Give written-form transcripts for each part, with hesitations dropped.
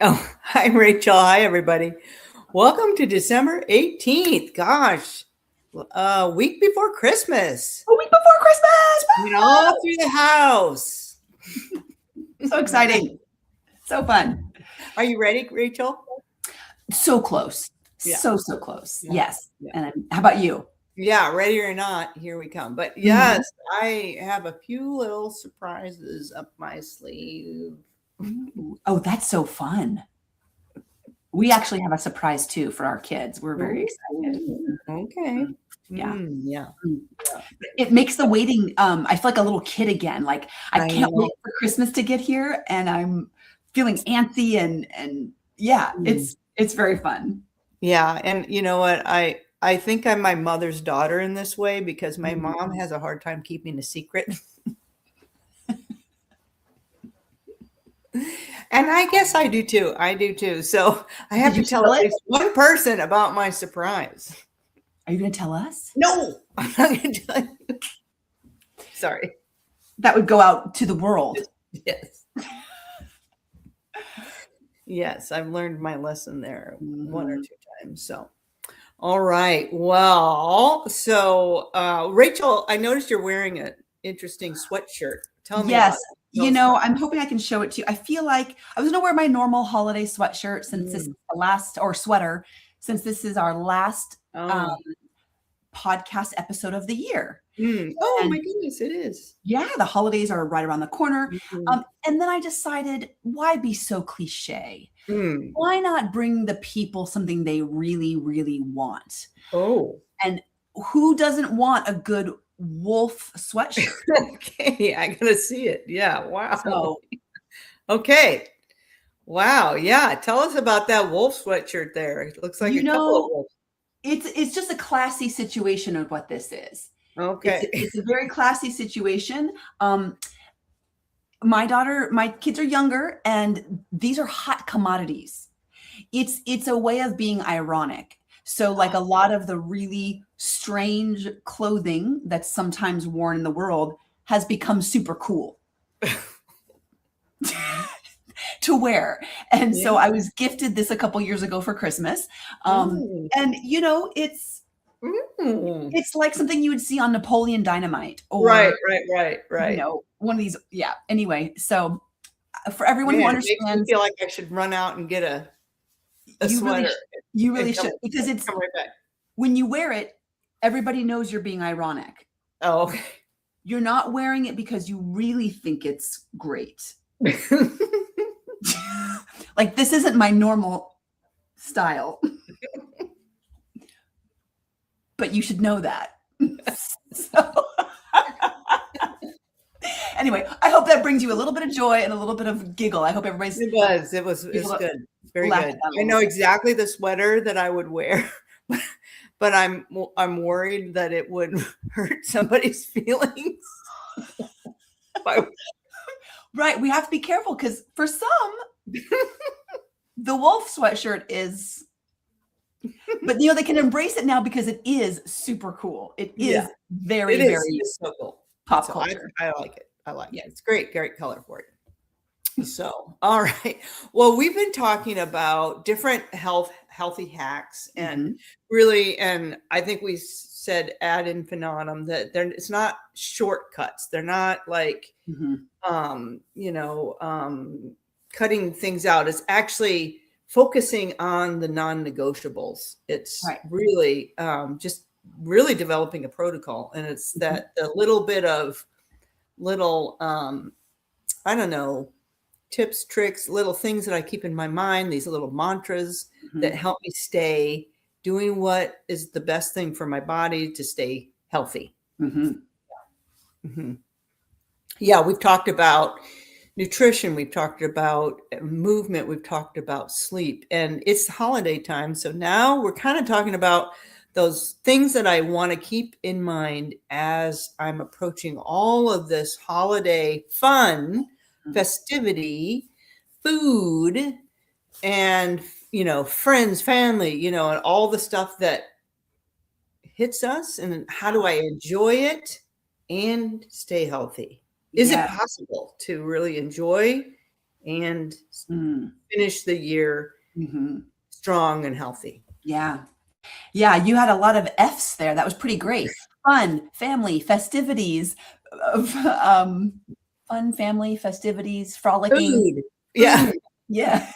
Oh, hi, Rachel. Hi, everybody. Welcome to December 18th. Gosh, a week before Christmas. A week before Christmas. All through the house. So exciting. So fun. Are you ready, Rachel? So close. Yeah. So close. Yeah. Yes. Yeah. And how about you? Yeah, ready or not, here we come. But yes, I have a few little surprises up my sleeve. Oh, that's so fun. We actually have a surprise too for our kids. We're very excited. Okay. Yeah. Yeah. It makes the waiting, I feel like a little kid again. Like I can't wait for Christmas to get here, and I'm feeling antsy and yeah, it's very fun. Yeah, and you know what? I think I'm my mother's daughter in this way because my mom has a hard time keeping a secret. And I guess I do too. I do too. So I have to tell at least one person about my surprise. Are you going to tell us? No, I'm not going to tell you. Sorry. That would go out to the world. Yes. Yes, I've learned my lesson there one or two times. So, all right. Well, so Rachel, I noticed you're wearing an interesting sweatshirt. Tell me about it. You know, I'm hoping I can show it to you. I feel like I was going to wear my normal holiday sweatshirt since this is the last, or sweater, since this is our last podcast episode of the year. Oh my goodness, it is. Yeah, the holidays are right around the corner. And then I decided, why be so cliche? Why not bring the people something they really, really want? Oh. And who doesn't want a good wolf sweatshirt? Okay, I gotta see it. Yeah, wow. So, okay. Wow, yeah. Tell us about that wolf sweatshirt there. It looks like a couple of wolves. It's just a classy situation of what this is. Okay. It's a very classy situation. My kids are younger, and these are hot commodities. It's a way of being ironic. So like a lot of the really strange clothing that's sometimes worn in the world has become super cool to wear. And so I was gifted this a couple years ago for Christmas. And you know, it's like something you would see on Napoleon Dynamite, or right. You know, one of these. Yeah. Anyway, so for everyone who understands, it makes me feel like I should run out and get a sweater. You really should, because it's come right back. When you wear it, everybody knows you're being ironic. Oh, okay. You're not wearing it because you really think it's great. Like, this isn't my normal style. But you should know that. So, anyway, I hope that brings you a little bit of joy and a little bit of giggle. I hope everybody's. It was good. Very good. I know exactly the sweater that I would wear, but I'm worried that it would hurt somebody's feelings. Right. We have to be careful, because for some, the wolf sweatshirt is. But you know, they can embrace it now because it is super cool. It is very so cool. Pop culture. I like it. I like it. It's great color for it. So, all right. Well, we've been talking about different healthy hacks, and really, and I think we said ad infinitum that it's not shortcuts. They're not like, cutting things out. It's actually focusing on the non-negotiables. It's really just really developing a protocol, and it's that a little bit of little I don't know, tips, tricks, little things that I keep in my mind, these little mantras that help me stay doing what is the best thing for my body to stay healthy. Yeah, we've talked about nutrition, we've talked about movement, we've talked about sleep, and it's holiday time. So now we're kind of talking about those things that I want to keep in mind as I'm approaching all of this holiday fun, festivity, food, and, friends, family, and all the stuff that hits us. And how do I enjoy it and stay healthy? Is it possible to really enjoy and Mm. finish the year strong and healthy. Yeah. Yeah, you had a lot of F's there. That was pretty great. Fun, family, festivities, um, fun, family, festivities, frolicking, Food. Yeah. food. Yeah.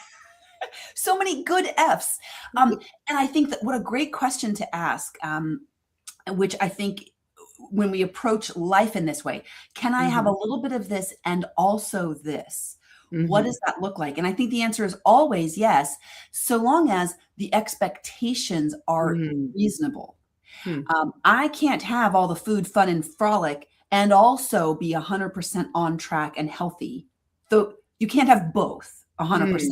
So many good F's. And I think that what a great question to ask, which I think when we approach life in this way, can I have a little bit of this and also this? What does that look like? And I think the answer is always yes, so long as the expectations are reasonable. I can't have all the food, fun, and frolic and also be 100% on track and healthy. So you can't have both 100%.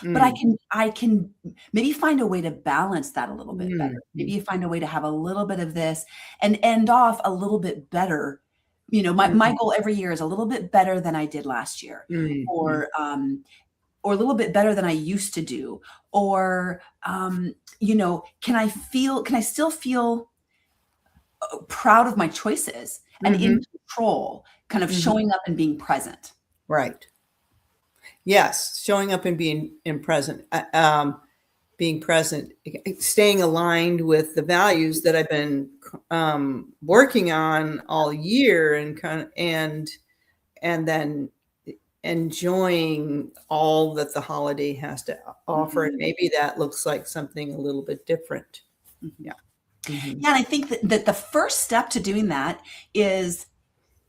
But I can maybe find a way to balance that a little bit better. Maybe you find a way to have a little bit of this and end off a little bit better. You know, my goal every year is a little bit better than I did last year, or a little bit better than I used to do, or you know, can I still feel proud of my choices and in control, kind of showing up and being present. Right. Yes, showing up and being present, staying aligned with the values that I've been working on all year, and then enjoying all that the holiday has to offer. And maybe that looks like something a little bit different. Yeah. Yeah, and I think that the first step to doing that is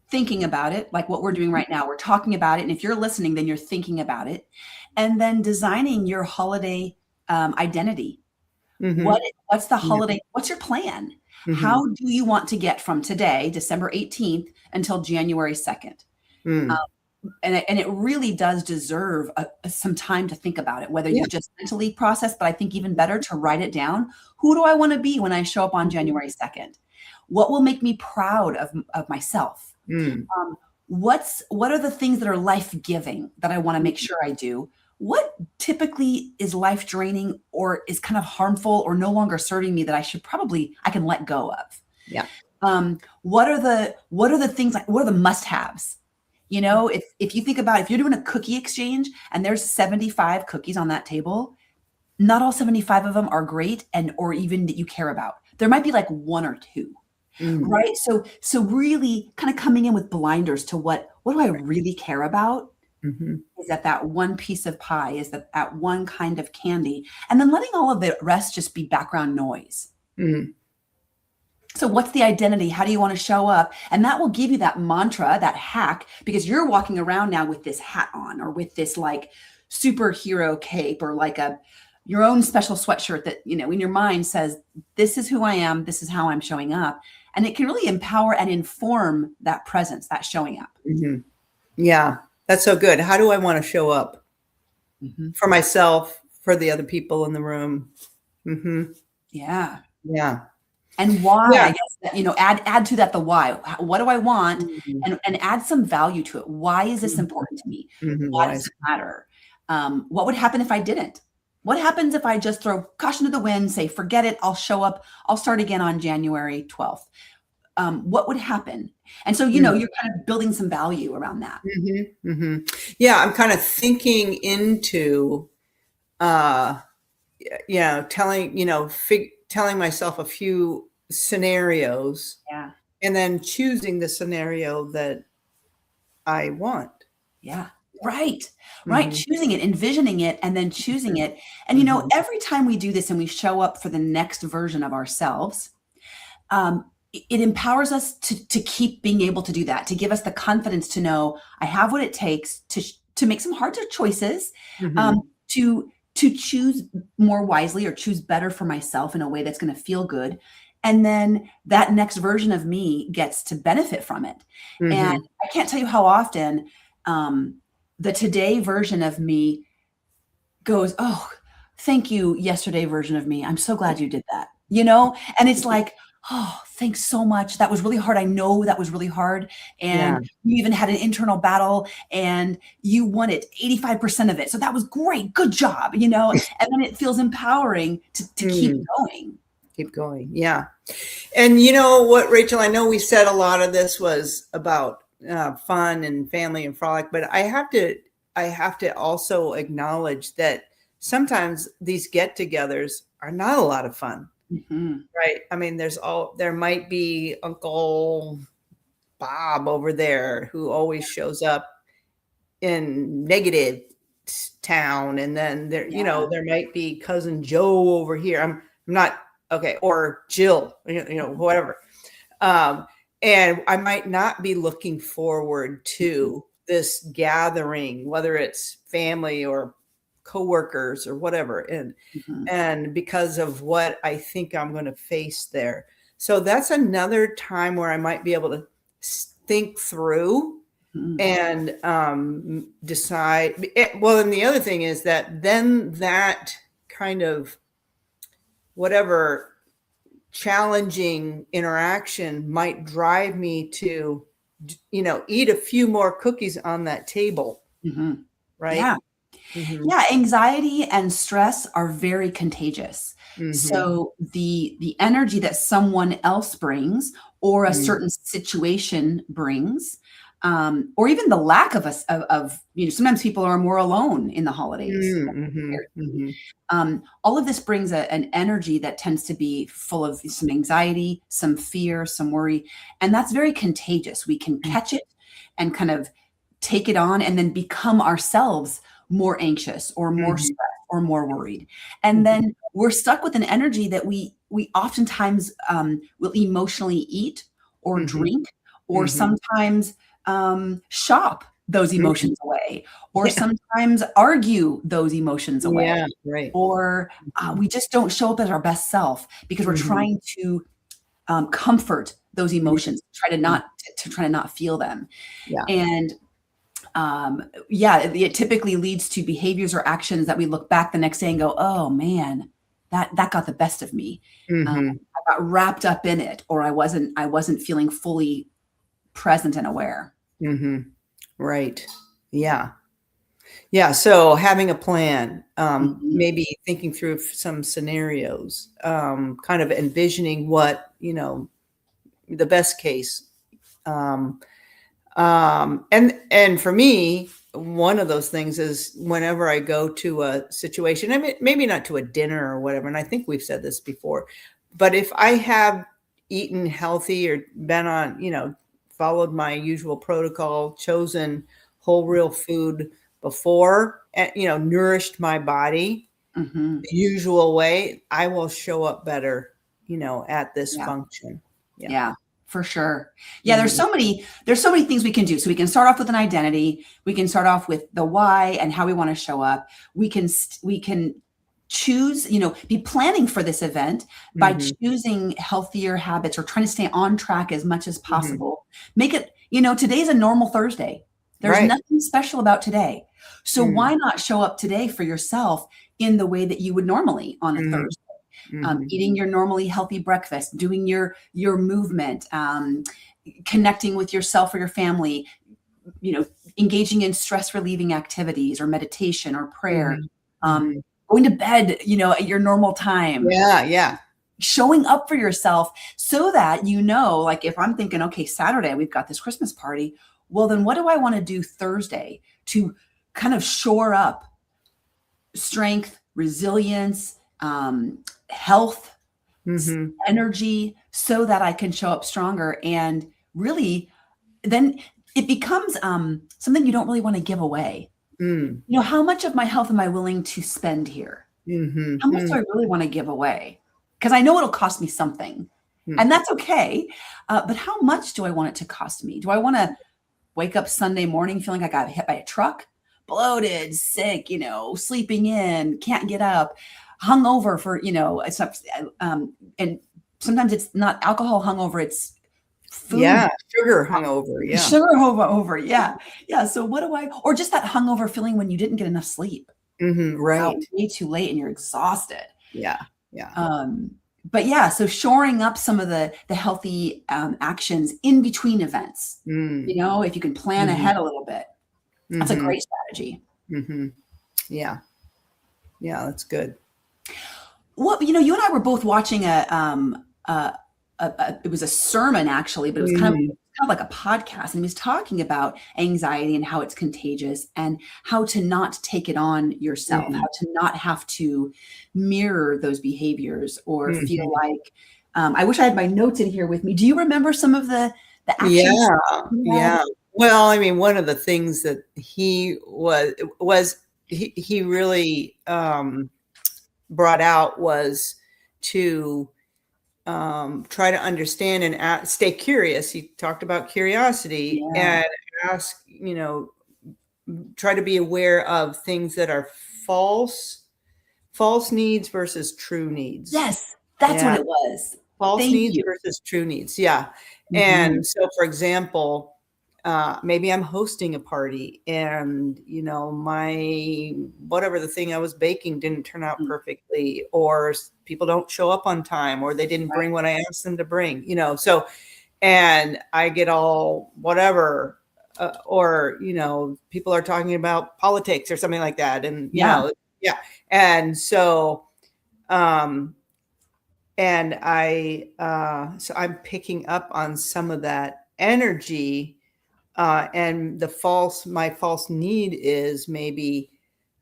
thinking about it, like what we're doing right now. We're talking about it, and if you're listening, then you're thinking about it, and then designing your holiday identity. What's the holiday? What's your plan? How do you want to get from today, December 18th, until January 2nd? And it really does deserve some time to think about it, whether you just mentally process, but I think even better to write it down. Who do I want to be when I show up on January 2nd? What will make me proud of myself? What are the things that are life-giving that I want to make sure I do? What typically is life-draining or is kind of harmful or no longer serving me that I can let go of? Yeah. What are the things, like, what are the must-haves? You know, if you think about, if you're doing a cookie exchange and there's 75 cookies on that table, not all 75 of them are great or even that you care about. There might be like one or two. Right. So really kind of coming in with blinders to what do I really care about? Is that one piece of pie? Is that one kind of candy? And then letting all of the rest just be background noise. So what's the identity? How do you want to show up? And that will give you that mantra, that hack, because you're walking around now with this hat on, or with this like superhero cape, or like your own special sweatshirt that, you know, in your mind says, this is who I am. This is how I'm showing up. And it can really empower and inform that presence, that showing up. Yeah, that's so good. How do I want to show up for myself, for the other people in the room? Yeah. Yeah. And why, I guess, you know, add to that the why. What do I want? And add some value to it. Why is this important to me? Why does it matter? What would happen if I didn't? What happens if I just throw caution to the wind, say, forget it, I'll show up, I'll start again on January 12th? What would happen? And so, you know, you're kind of building some value around that. Yeah, I'm kind of thinking into, telling myself a few scenarios, and then choosing the scenario that I want. Yeah. Right. Choosing it, envisioning it, and then choosing it. And, you know, every time we do this and we show up for the next version of ourselves, it empowers us to keep being able to do that, to give us the confidence to know I have what it takes to make some hard choices, to choose more wisely or choose better for myself in a way that's going to feel good. And then that next version of me gets to benefit from it. And I can't tell you how often the today version of me goes, oh, thank you, yesterday version of me. I'm so glad you did that, you know? And it's like, oh, thanks so much. That was really hard. I know that was really hard. And you even had an internal battle and you won it 85% of it. So that was great. Good job, you know? And then it feels empowering to keep going. Keep going. Yeah. And you know what, Rachel, I know we said a lot of this was about fun and family and frolic, but I have to I have to also acknowledge that sometimes these get-togethers are not a lot of fun, Mhm. right? I mean, there might be Uncle Bob over there who always shows up in negative town, and then Yeah. there might be cousin Joe over here. I'm not okay, or Jill, whatever. Um, and I might not be looking forward Mhm. to this gathering, whether it's family or coworkers or whatever, Mhm. and because of what I think I'm going to face there. So that's another time where I might be able to think through Mhm. and decide. Well, and the other thing is that then that kind of whatever challenging interaction might drive me to, eat a few more cookies on that table, Mhm. right? Yeah. Mm-hmm. Yeah, anxiety and stress are very contagious. Mm-hmm. So the energy that someone else brings or a certain situation brings, or even the lack of us of sometimes people are more alone in the holidays. Mm-hmm. Mm-hmm. All of this brings an energy that tends to be full of some anxiety, some fear, some worry, and that's very contagious. We can catch it and kind of take it on and then become ourselves more anxious or more Mm-hmm. stressed or more worried. And Mm-hmm. then we're stuck with an energy that we oftentimes will emotionally eat or Mm-hmm. drink or Mm-hmm. sometimes shop those Mm-hmm. emotions away or Yeah. sometimes argue those emotions Yeah. away Right. or Mm-hmm. we just don't show up as our best self because we're Mm-hmm. trying to comfort those emotions, try to Mm-hmm. try to not feel them. Yeah. And yeah, it typically leads to behaviors or actions that we look back the next day and go, "Oh man, that got the best of me. Mm-hmm. I got wrapped up in it, or I wasn't feeling fully present and aware." Mm-hmm. Right. Yeah. Yeah, so having a plan, Mhm, maybe thinking through some scenarios, kind of envisioning what, the best case. Um, and for me, one of those things is whenever I go to a situation, I mean, maybe not to a dinner or whatever, and I think we've said this before, but if I have eaten healthy or been on, followed my usual protocol, chosen whole real food before, and, nourished my body mhm. the usual way, I will show up better, at this Yeah. function. Yeah. Yeah, for sure. Yeah, Mhm. there's so many things we can do. So we can start off with an identity. We can start off with the why and how we want to show up. We can choose, be planning for this event by Mhm. choosing healthier habits or trying to stay on track as much as Mhm. possible. Make it, today's a normal Thursday. There's Right. nothing special about today. So Mm. why not show up today for yourself in the way that you would normally on a Mhm. Thursday? Mhm. Eating your normally healthy breakfast, doing your movement, connecting with yourself or your family, you know, engaging in stress relieving activities or meditation or prayer, Mhm. um, Mhm. going to bed, at your normal time, Yeah, yeah. showing up for yourself so that like if I'm thinking, okay, Saturday we've got this Christmas party, well then what do I want to do Thursday to kind of shore up strength, resilience, health, Mhm. energy so that I can show up stronger. And really, then it becomes something you don't really want to give away. Mm. How much of my health am I willing to spend here? Mhm. How much do Mm. I really want to give away? Because I know it'll cost me something, Mm. and that's okay. But how much do I want it to cost me? Do I want to wake up Sunday morning feeling like I got hit by a truck, bloated, sick, sleeping in, can't get up, hungover for, it's not, and sometimes it's not alcohol hungover, it's food, Yeah, sugar hungover, yeah. sugar over. Yeah. Yeah. So what do or just that hungover feeling when you didn't get enough sleep, Mhm. out Right. way too late and you're exhausted. Yeah, yeah. Um, but yeah, so shoring up some of the healthy actions in between events, Mm. if you can plan Mhm. ahead a little bit. That's a Mhm. great strategy. Mhm. Yeah. Yeah, that's good. Well, you and I were both watching it was a sermon actually, but it was kind of Mhm. kind of like a podcast, and he was talking about anxiety and how it's contagious and how to not take it on yourself, Mm, how to not have to mirror those behaviors or feel mhm. like, I wish I had my notes in here with me. Do you remember some of the actions Yeah, you had? yeah. Well, I mean, one of the things that he really brought out was to try to understand and stay curious. He talked about curiosity Yeah. and ask, try to be aware of things that are false needs versus true needs. Yes, that's what Yeah. it was. False Thank needs you. versus true needs. Yeah. Mhm. And so, for example, maybe I'm hosting a party and, my whatever the thing I was baking didn't turn out Mm, perfectly, or people don't show up on time, or they didn't right. bring what I asked them to bring, so, and I get all whatever, or, people are talking about politics or something like that. And, Yeah. yeah. And so, um, so I'm picking up on some of that energy, and my false need is maybe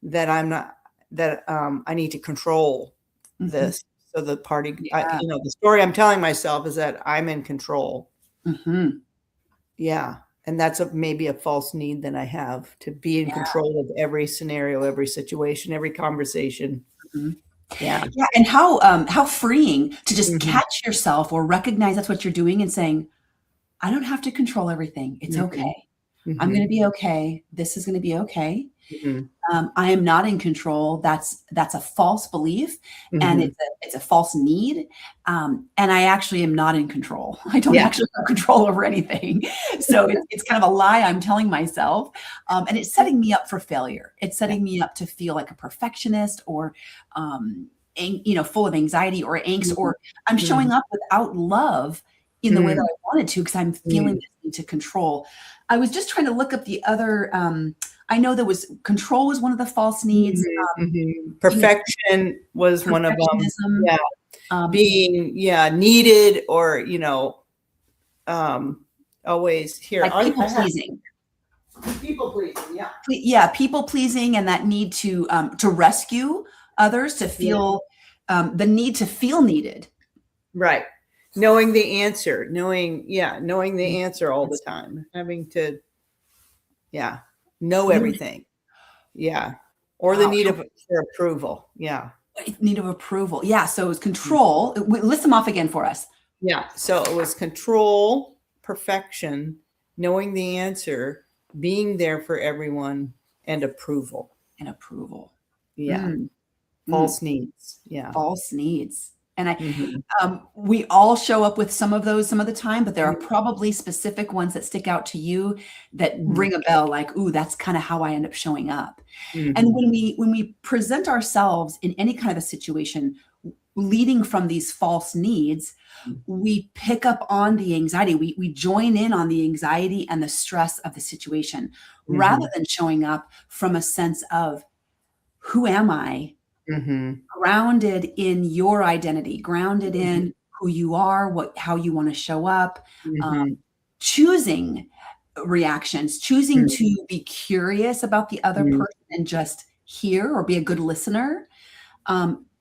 that I'm not that I need to control Mhm. this. So the party, Yeah. the story I'm telling myself is that I'm in control. Mhm. Yeah, and that's maybe a false need that I have, to be in Yeah. control of every scenario, every situation, every conversation. Mhm. Yeah. Yeah, and how freeing to just Mhm. catch yourself or recognize that's what you're doing and saying, "I don't have to control everything. It's Mhm. okay. I'm gonna Mhm. be okay. This is gonna be okay. Mhm. I am not in control." That's a false belief, and Mhm. it's a false need, and I actually am not in control. I don't Yeah. actually have control over anything. So it's kind of a lie I'm telling myself, and it's setting me up for failure. It's Yeah. setting me up to feel like a perfectionist or, full of anxiety or angst, Mhm. or I'm showing Mhm. up without love in the way that Mm. I wanted to because I'm feeling Mm. this need to control. I was just trying to look up the other, I know there was control was one of the false needs, Mhm, mhm. being a Perfection was one of them. perfectionism, Yeah, um, being, yeah, needed, or, um, always here, like people I have pleasing. people pleasing, yeah. Yeah, people pleasing and that need to rescue others, to Yeah, feel, the need to feel needed. right. Knowing the answer, knowing Mm, the answer all the that's time, having to, yeah, know you everything. Yeah, or the wow, need of for approval. Yeah. need of approval. Yeah, so it's Mm. control. List them off again for us. Yeah, so it was control, perfection, knowing the answer, being there for everyone, and approval. And approval. Yeah, Mm, mm, false needs. Yeah. false needs. And Mhm. we all show up with some of those some of the time, but there are Mhm. probably specific ones that stick out to you that Mhm. ring a bell like, "Ooh, that's kinda how I end up showing up." And Mhm. when we present ourselves in any kind of a situation leading from these false needs, we pick up on the anxiety. We join in on the anxiety and the stress of the situation rather Mhm. than showing up from a sense of, "Who am I?" Mhm. Grounded in your identity, grounded Mhm. in who you are, how you wanna show up, um, Mhm. choosing reactions, choosing Mhm. to be curious about the other Mhm. person and just hear or be a good listener,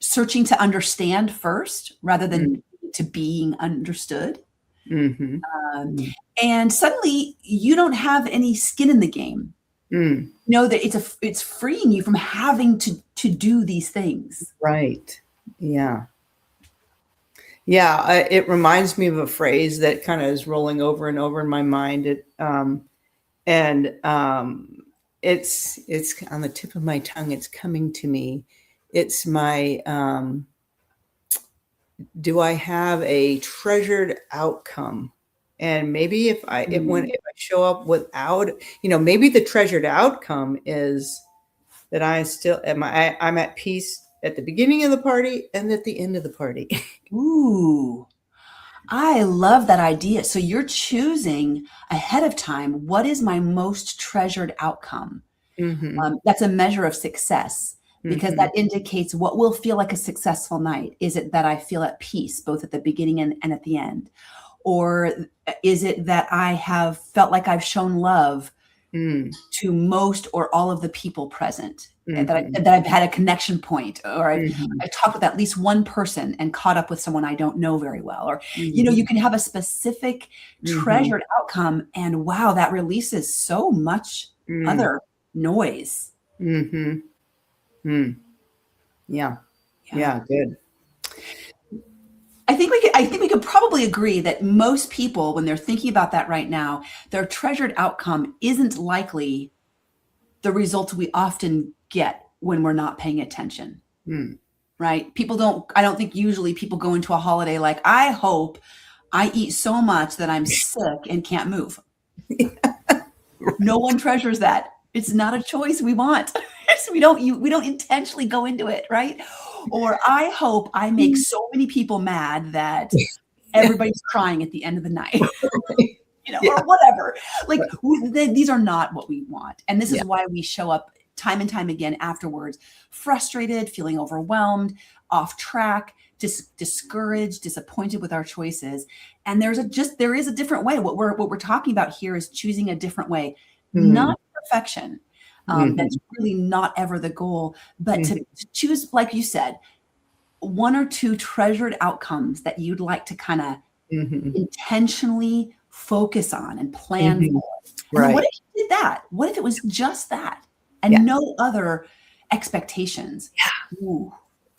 searching to understand first rather than to being understood, Mhm. um, Mhm. and suddenly you don't have any skin in the game. Mm. Know that it's freeing you from having to do these things. Right. Yeah. Yeah, it reminds me of a phrase that kinda is rolling over and over in my mind. And it's on the tip of my tongue. It's coming to me. It's my do I have a treasured outcome? And maybe Mm, if I show up without, maybe the treasured outcome is that I'm at peace at the beginning of the party and at the end of the party. ooh. I love that idea. So you're choosing ahead of time, what is my most treasured outcome? Mhm. That's a measure of success because Mhm. that indicates what will feel like a successful night. Is it that I feel at peace both at the beginning and at the end? Or is it that I have felt like I've shown love Mm. to most or all of the people present, and Mhm. that I've had a connection point, or Mhm. I've talked with at least one person and caught up with someone I don't know very well, or, Mhm. you can have a specific Mhm. treasured outcome, and wow, that releases so much Mm. other noise. Mhm. Mm. Yeah. Yeah. Yeah, good. I think we could probably agree that most people, when they're thinking about that right now, their treasured outcome isn't likely the results we often get when we're not paying attention, Mm. right? I don't think usually people go into a holiday like, I hope I eat so much that I'm sick and can't move. No one treasures that. It's not a choice we want. So we don't intentionally go into it, right? Or I hope I make so many people mad that Yeah. everybody's crying at the end of the night. Or Yeah. whatever. Like these are not what we want. And this is Yeah. why we show up time and time again afterwards, frustrated, feeling overwhelmed, off track, discouraged, disappointed with our choices. And there is a different way. What we're talking about here is choosing a different way, Mm. not perfection. That's Mhm. really not ever the goal, but Mhm. to choose, like you said, one or two treasured outcomes that you'd like to kind of Mhm. intentionally focus on and plan Mhm. for. And then what Right. if you did that? What if it was just that Yeah. and no other expectations? Ooh.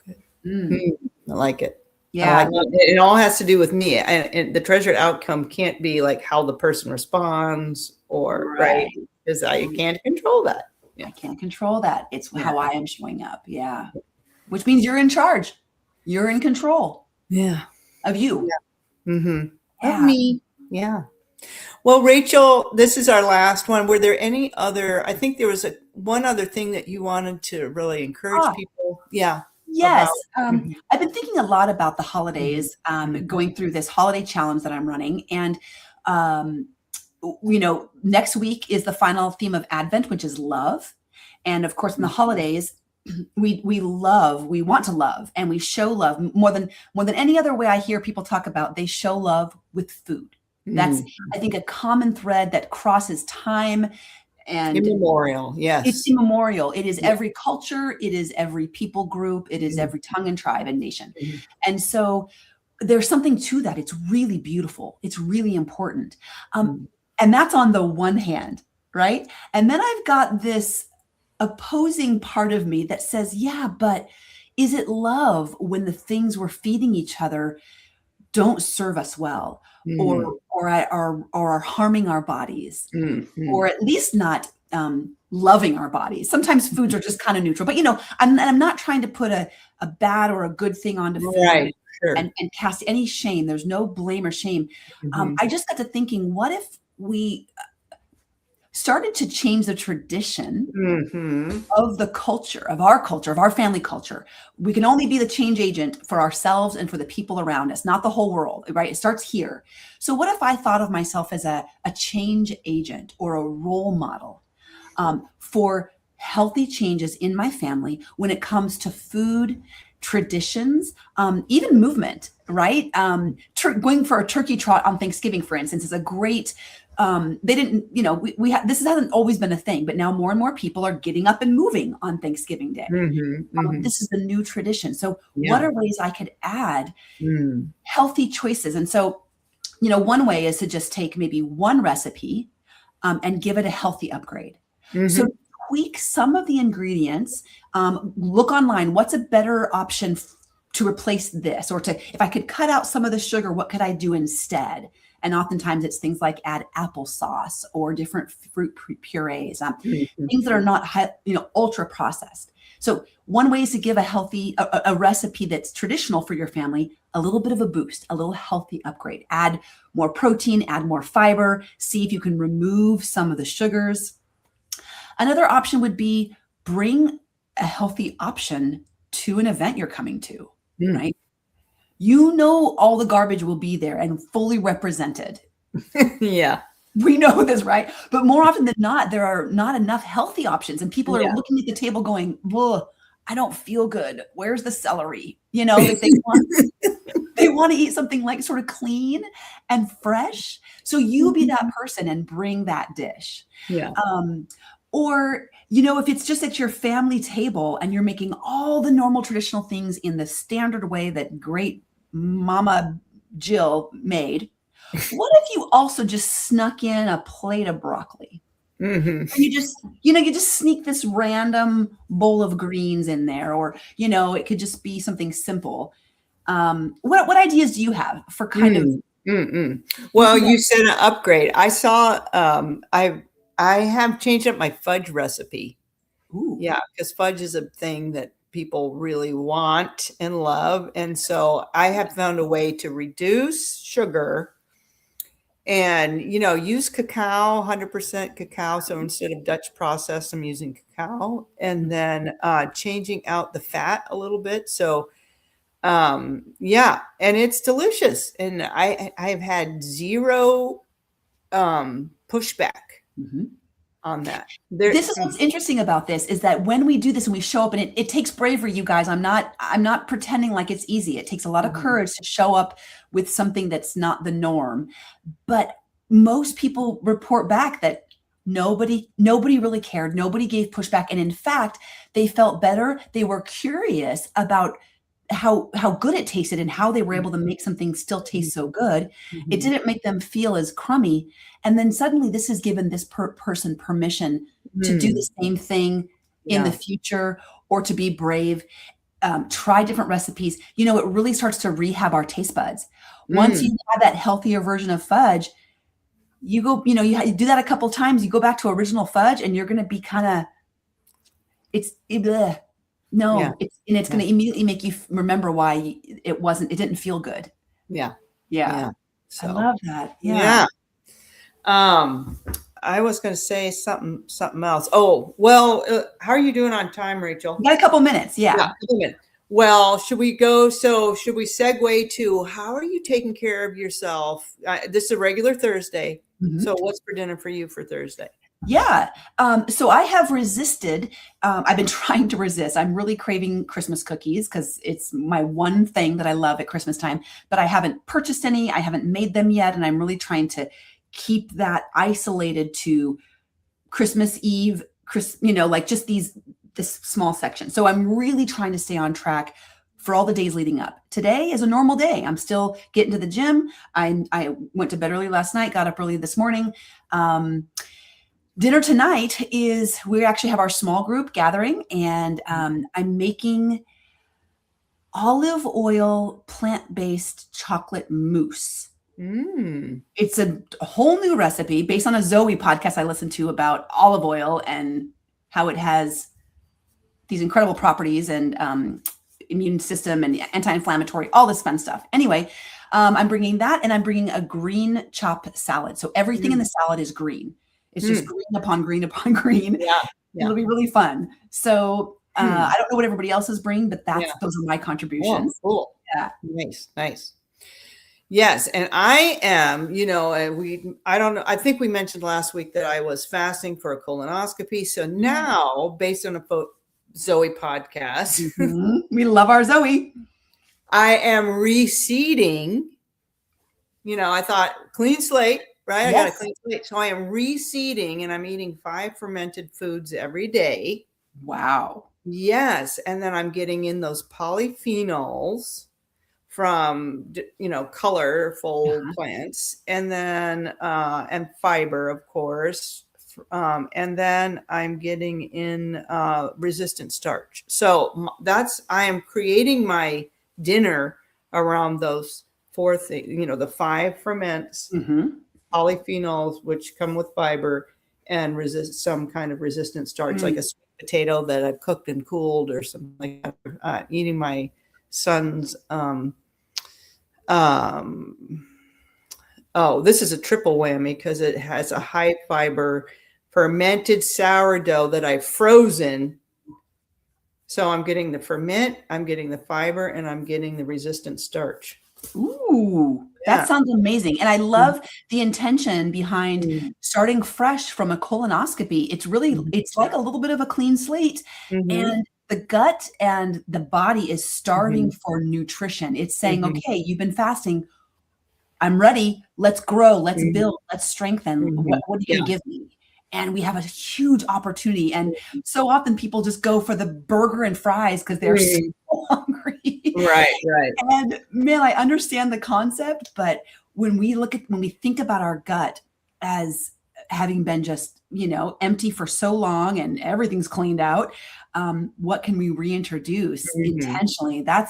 Good. Mm. Mm. I like it. I like Yeah. it. It all has to do with me, and the treasured outcome can't be like how the person responds or right, Right. because I can't control that. Yeah. I can't control that. It's Yeah. how I am showing up. Yeah. Which means you're in charge. You're in control Yeah. of you. Yeah. Mhm. Of Yeah. me. Yeah. Well, Rachel, this is our last one. Were there any other, I think there was one other thing that you wanted to really encourage Ah, people, yeah, about. yes. Mhm. I've been thinking a lot about the Mhm. holidays, Mhm. going through this holiday challenge that I'm running. And um, next week is the final theme of Advent, which is love. And of course, in the holidays, we want to love, and we show love more than any other way I hear people talk about. They show love with food. That's, Mm. I think, a common thread that crosses time, and Immemorial, it's yes. immemorial. It is Yeah. every culture, it is every people group, it is Mhm. every tongue and tribe and nation. Mhm. And so there's something to that. It's really beautiful. It's really important. Um, Mhm. and that's on the one hand, right? And then I've got this opposing part of me that says, yeah, but is it love when the things we're feeding each other don't serve us well, or Mm. are harming our bodies, Mhm. or at least not loving our bodies? Sometimes foods are just kind of neutral, but I'm not trying to put a bad or a good thing onto food Right, sure. and cast any shame. There's no blame or shame. Mhm. I just got to thinking, what if we started to change the tradition Mhm. of the culture, of our family culture? We can only be the change agent for ourselves and for the people around us, not the whole world, right? It starts here. So what if I thought of myself as a change agent or a role model for healthy changes in my family when it comes to food, traditions, even movement, right? Going for a turkey trot on Thanksgiving, for instance, is a great. They didn't, this hasn't always been a thing, but now more and more people are getting up and moving on Thanksgiving Day. Mhm. Mhm. This is the new tradition. So, what Yeah. are ways I could add Mm. healthy choices? And so, one way is to just take maybe one recipe and give it a healthy upgrade. So Mhm. tweak some of the ingredients. Look online. What's a better option to replace this? Or if I could cut out some of the sugar, what could I do instead? And oftentimes it's things like add applesauce or different fruit purees, Mhm. things that are not ultra processed. So one way is to give a recipe that's traditional for your family a little bit of a boost, a little healthy upgrade. Add more protein, add more fiber, see if you can remove some of the sugars. Another option would be bring a healthy option to an event you're coming to, Mm. right? All the garbage will be there and fully represented. Yeah. We know this, right? But more often than not, there are not enough healthy options, and people are Yeah. looking at the table going, whoa, I don't feel good. Where's the celery? You know, like they want to eat something like sort of clean and fresh. So you be that person and bring that dish. Yeah. Um, or, you know, if it's just at your family table and you're making all the normal traditional things in the standard way that great Mama Jill made, what if you also just snuck in a plate of broccoli? Hmm. Or you just sneak this random bowl of greens in there, or, you know, it could just be something simple. What ideas do you have for kind of Well, making that? you said an upgrade. I saw, I have changed up my fudge recipe. Ooh. Yeah, because fudge is a thing that people really want and love. And so I have found a way to reduce sugar and, use cacao, 100% cacao. So instead of Dutch process, I'm using cacao, and then changing out the fat a little bit. So yeah, and it's delicious. And I've had zero pushback Mhm. on that. This is what's interesting about this is that when we do this and we show up, and it takes bravery, you guys. I'm not pretending like it's easy. It takes a lot of courage to show up with something that's not the norm. But most people report back that nobody really cared. Nobody gave pushback. And in fact, they felt better. They were curious about how good it tasted and how they were able to make something still taste so good. It didn't make them feel as crummy. And then suddenly this has given this person permission to do the same thing in the Yeah. future, or to be brave, try different recipes. You know, it really starts to rehab our taste buds. Once you have that healthier version of fudge, you go, you do that a couple times, you go back to original fudge, and you're going to be kind of, bleh. Yeah. No, it's going to immediately make you remember why it didn't feel good. Yeah. Yeah. Yeah. I So love that. yeah. I was going to say something else. Oh, well, how are you doing on time, Rachel? You got a couple minutes. Yeah, Yeah. a couple minutes. Well, should we segue to how are you taking care of yourself? This is a regular Thursday. So what's for dinner for you for Thursday? Yeah. So I have resisted. I've been trying to resist. I'm really craving Christmas cookies because it's my one thing that I love at Christmas time, but I haven't purchased any. I haven't made them yet. And I'm really trying to keep that isolated to Christmas Eve, like just this small section. So I'm really trying to stay on track for all the days leading up. Today is a normal day. I'm still getting to the gym. I went to bed early last night, got up early this morning. Dinner tonight is, we actually have our small group gathering, and I'm making olive oil plant-based chocolate mousse. It's a whole new recipe based on a Zoe podcast I listened to about olive oil and how it has these incredible properties and immune system and anti-inflammatory, all this fun stuff. Anyway, I'm bringing that, and I'm bringing a green chop salad. So everything in the salad is green. It's just green upon green upon green. Yeah. It'll be really fun. So I don't know what everybody else is bringing, but those are my contributions. Oh, cool. Yeah. Nice. Yes. And I am, I don't know. I think we mentioned last week that I was fasting for a colonoscopy. So now, based on a Zoe podcast, we love our Zoe. I am reseeding. I thought clean slate, right? Yes. I got a clean slate. So I am reseeding, and I'm eating 5 fermented foods every day. Wow. Yes. And then I'm getting in those polyphenols from, colorful plants, and then, and fiber, of course. And then I'm getting in, resistant starch. So I am creating my dinner around those 4 things, the 5 ferments, polyphenols, which come with fiber, and resist some kind of resistant starch, like a sweet potato that I've cooked and cooled or something like that. Eating my son's, this is a triple whammy because it has a high fiber fermented sourdough that I've frozen. So I'm getting the ferment, I'm getting the fiber, and I'm getting the resistant starch. Ooh, that sounds amazing. And I love the intention behind starting fresh from a colonoscopy. It's really, it's like a little bit of a clean slate. And the gut and the body is starving Mhm. for nutrition. It's saying, Mhm. okay, you've been fasting. I'm ready. Let's grow. Let's Mhm. build. Let's strengthen. Mhm. What are you going Yeah. to give me? And we have a huge opportunity. And so often people just go for the burger and fries because they're so Mhm. hungry. Right, right. And man, I understand the concept, but when we think about our gut as having been just, empty for so long and everything's cleaned out, what can we reintroduce Mhm. intentionally? That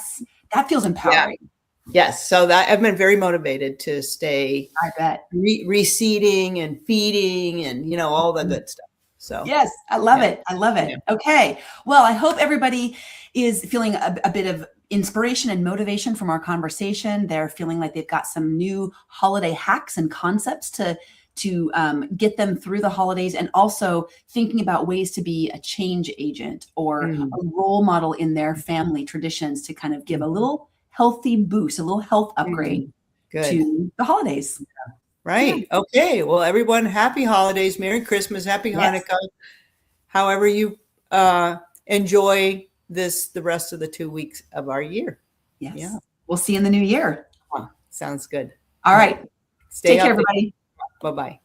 feels Yeah. empowering. Yes. So that I've been very motivated to stay I bet. reseeding and feeding and, all the good stuff. So, Yes, I love yeah. it. I love Yeah. it. Okay. Well, I hope everybody is feeling a bit of inspiration and motivation from our conversation. They're feeling like they've got some new holiday hacks and concepts to get them through the holidays, and also thinking about ways to be a change agent or Mhm. a role model in their family traditions to kind of give a Mhm. little healthy boost, a little health upgrade Mhm. Good. to the holidays. Yeah. Right. Okay. Well, everyone, happy holidays, Merry Christmas, Happy Yes. Hanukkah. However you enjoy the rest of the 2 weeks of our year. Yeah. Yes. We'll see you in the new year. Sounds good. All All right. right. Stay Take care, healthy. everybody. Bye-bye.